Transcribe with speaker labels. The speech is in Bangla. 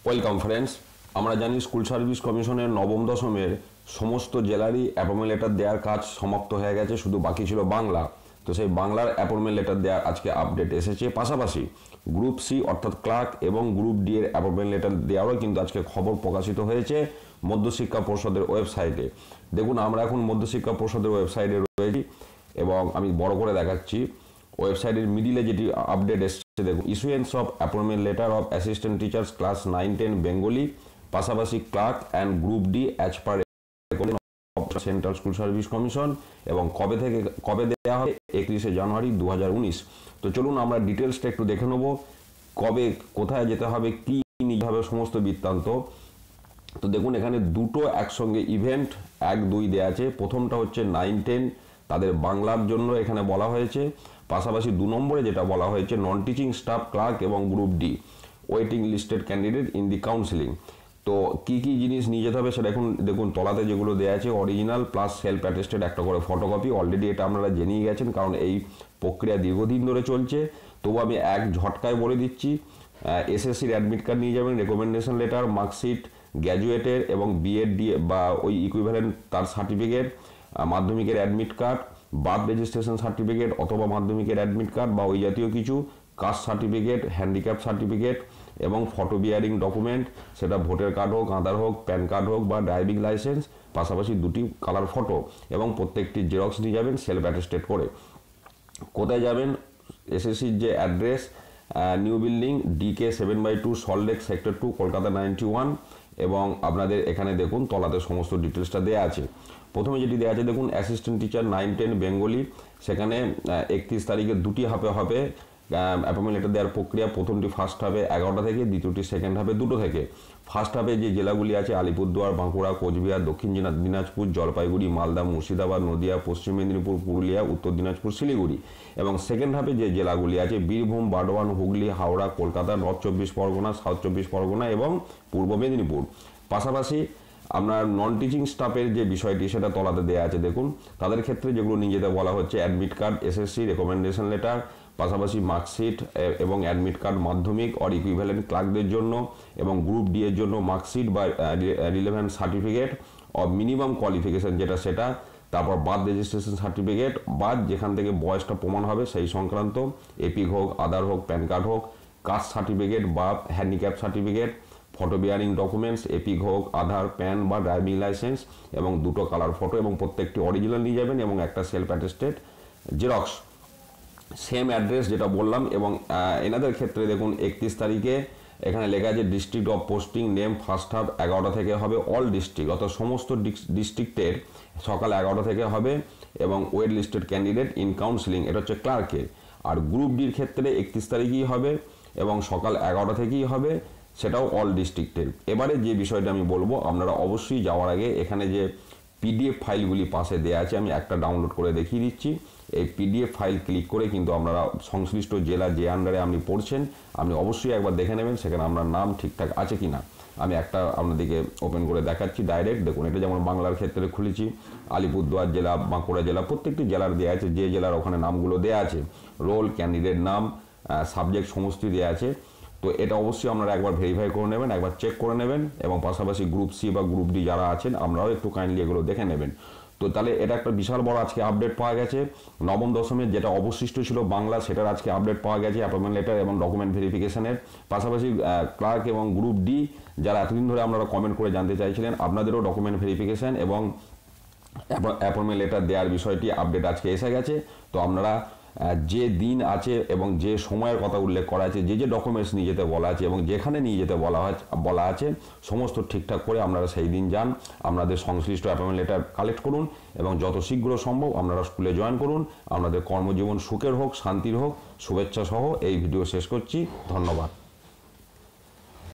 Speaker 1: Welcome friends. আমরা জানি স্কুল সার্ভিস কমিশনের নবম দশমের সমস্ত জেলারই অ্যাপয়েন্টমেন্ট লেটার দেওয়ার কাজ সমাপ্ত হয়ে গেছে, শুধু বাকি ছিল বাংলা। তো সেই বাংলার অ্যাপয়েন্টমেন্ট লেটার দেওয়ার আজকে আপডেট এসেছে। পাশাপাশি গ্রুপ সি অর্থাৎ ক্লার্ক এবং গ্রুপ ডি এর অ্যাপয়েন্টমেন্ট লেটার দেওয়ারও কিন্তু আজকে খবর প্রকাশিত হয়েছে মধ্যশিক্ষা পর্ষদের ওয়েবসাইটে। দেখুন, আমরা এখন মধ্যশিক্ষা পর্ষদের ওয়েবসাইটে রয়েছি এবং আমি বড় করে দেখাচ্ছি। ওয়েবসাইটের মিডিলে যেটি আপডেট এসেছে দেখুন, issuance of appointment letter of assistant teachers class 9-10 Bengali, পাশাপাশি clerk and group D as per central school service commission, এবং কবে দেওয়া হবে 31শে জানুয়ারি 2019। তো চলুন আমরা ডিটেলসটা একটু দেখে নেব, কবে কোথায় যেতে হবে, কি নিতে হবে, সমস্ত বৃত্তান্ত। তো দেখুন, এখানে দুটো একসঙ্গে ইভেন্ট 1-2 দেওয়া আছে। প্রথমটা হচ্ছে 9-10 তাদের বাংলার জন্য এখানে বলা হয়েছে। পাশাপাশি 2 নম্বরে যেটা বলা হয়েছে নন টিচিং স্টাফ ক্লার্ক এবং group D waiting listed candidate in the counselling. তো কি কি জিনিস নিয়ে যেতে হবে সেটা এখন দেখুন, তলাতে যেগুলো দেওয়া আছে অরিজিনাল প্লাস সেলফ অ্যাটেস্টেড একটা করে ফটোকপি। অলরেডি এটা আপনারা জেনেই গেছেন, কারণ এই প্রক্রিয়া দীর্ঘদিন ধরে চলছে। তবু আমি এক ঝটকায় বলে দিচ্ছি, এসএসসির অ্যাডমিট কার্ড নিয়ে যাবেন, রেকমেন্ডেশন লেটার, মার্কশিট, গ্র্যাজুয়েটের এবং বিএড বা ওই ইকুইভ্যালেন্ট তার সার্টিফিকেট, মাধ্যমিকের admit card, birth registration certificate অথবা মাধ্যমিকের অ্যাডমিট কার্ড বা ওই জাতীয় কিছু, কাস্ট সার্টিফিকেট, হ্যান্ডিক্যাপ সার্টিফিকেট এবং ফটো বিয়ারিং ডকুমেন্ট, সেটা ভোটার কার্ড হোক, আধার হোক, প্যান কার্ড হোক বা ড্রাইভিং লাইসেন্স, পাশাপাশি 2টি কালার ফটো এবং প্রত্যেকটি জেরক্স নিয়ে যাবেন সেলফ অ্যাটেস্টেড করে। কোথায় যাবেন? এসএসসির যে address, new building DK 7/2 Salt Lake sector 2 Kolkata 91। এবং আপনাদের এখানে দেখুন তলাতে সমস্ত ডিটেলসটা দেওয়া আছে। প্রথমে যেটি দেওয়া আছে দেখুন, অ্যাসিস্ট্যান্ট টিচার 9-10 বেঙ্গলি, সেখানে 31 তারিখে 2টি হাফে হবে অ্যাপয়েন্টমেন্ট লেটার দেওয়ার প্রক্রিয়া। প্রথমটি ফার্স্ট হাফে 11টা থেকে, দ্বিতীয়টি সেকেন্ড হাফে 2টো থেকে। ফার্স্ট হাফে যে জেলাগুলি আছে আলিপুরদুয়ার, বাঁকুড়া, কোচবিহার, দক্ষিণ দিনাজপুর, জলপাইগুড়ি, মালদা, মুর্শিদাবাদ, নদিয়া, পশ্চিম মেদিনীপুর, পুরুলিয়া, উত্তর দিনাজপুর, শিলিগুড়ি। এবং সেকেন্ড হাফে যে জেলাগুলি আছে বীরভূম, বারডোয়ান, হুগলি, হাওড়া, কলকাতা, নর্থ 24 পরগনা, সাউথ 24 পরগনা এবং পূর্ব মেদিনীপুর। পাশাপাশি আপনার নন টিচিং স্টাফের যে বিষয়টি সেটা তলাতে দেওয়া আছে দেখুন, তাদের ক্ষেত্রে যেগুলো নিয়ে যেতে বলা হচ্ছে admit card, SSC recommendation letter, পাশাপাশি মার্কশিট এবং অ্যাডমিট কার্ড মাধ্যমিক অর ইকুইভ্যালেন্ট ক্লার্কদের জন্য, এবং গ্রুপ ডি এর জন্য মার্কশিট বা relevant certificate of minimum qualification যেটা সেটা, তারপর বার্থ রেজিস্ট্রেশন সার্টিফিকেট বা যেখান থেকে বয়সটা প্রমাণ হবে সেই সংক্রান্ত, এপিক হোক, আধার হোক, প্যান কার্ড হোক, কাস্ট সার্টিফিকেট বা handicap certificate, photo bearing documents, epic হোক, আধার, প্যান বা ড্রাইভিং লাইসেন্স এবং 2টো কালার ফটো এবং প্রত্যেকটি অরিজিনাল নিয়ে যাবেন এবং একটা self attested xerox. Same address যেটা বললাম। এবং এনাদের ক্ষেত্রে দেখুন 31 তারিখে এখানে লেখা আছে district of posting name first half 11টা থেকে হবে অল ডিস্ট্রিক্ট, অর্থাৎ সমস্ত ডিস্ট্রিক্টের সকাল 11টা থেকে হবে, এবং wait listed candidate in counselling, এটা হচ্ছে ক্লার্কের। আর গ্রুপ ডির ক্ষেত্রে 31 তারিখেই হবে এবং সকাল 11টা থেকেই হবে, সেটাও অল ডিস্ট্রিক্টের। এবারে যে বিষয়টা আমি বলবো, আপনারা অবশ্যই যাওয়ার আগে এখানে যে পিডিএফ ফাইলগুলি পাশে দেওয়া আছে আমি একটা ডাউনলোড করে দেখিয়ে দিচ্ছি। এই পিডিএফ ফাইল ক্লিক করে কিন্তু আপনারা সংশ্লিষ্ট জেলা যে আন্ডারে আপনি পড়ছেন আপনি অবশ্যই একবার দেখে নেবেন সেখানে আপনার নাম ঠিকঠাক আছে কিনা। আমি একটা আপনাদেরকে ওপেন করে দেখাচ্ছি ডাইরেক্ট। দেখুন, এটা যেমন বাংলার ক্ষেত্রে খুলেছি, আলিপুরদুয়ার জেলা, বাঁকুড়া জেলা, প্রত্যেকটি জেলার দেওয়া আছে, যে জেলার ওখানে নামগুলো দেওয়া আছে, রোল, ক্যান্ডিডেট নাম, সাবজেক্ট সমস্তই দেওয়া আছে। তো এটা অবশ্যই আপনারা একবার ভেরিফাই করে নেবেন, একবার চেক করে নেবেন, এবং পাশাপাশি গ্রুপ সি বা গ্রুপ ডি যারা আছেন আপনারাও একটু কাইন্ডলি এগুলো দেখে নেবেন। তো তাহলে এটা একটা বিশাল বড় আজকে আপডেট পাওয়া গেছে। নবম দশমের যেটা অবশিষ্ট ছিল বাংলা, সেটার আজকে আপডেট পাওয়া গেছে অ্যাপয়েন্টমেন্ট লেটার এবং ডকুমেন্ট ভেরিফিকেশনের। পাশাপাশি ক্লার্ক এবং গ্রুপ ডি যারা এতদিন ধরে আপনারা কমেন্ট করে জানতে চাইছিলেন, আপনাদেরও ডকুমেন্ট ভেরিফিকেশন এবং অ্যাপয়েন্টমেন্ট লেটার দেওয়ার বিষয়টি আপডেট আজকে এসে গেছে। তো আপনারা যে দিন আছে এবং যে সময়ের কথা উল্লেখ করা আছে, যে ডকুমেন্টস নিয়ে যেতে বলা আছে এবং যেখানে নিয়ে যেতে বলা আছে সমস্ত ঠিকঠাক করে আপনারা সেই দিন যান, আপনাদের সংশ্লিষ্ট অ্যাপয়েন্টমেন্ট লেটার কালেক্ট করুন এবং যত শীঘ্র সম্ভব আপনারা স্কুলে জয়েন করুন। আপনাদের কর্মজীবন সুখের হোক, শান্তির হোক, শুভেচ্ছা সহ এই ভিডিও শেষ করছি। ধন্যবাদ।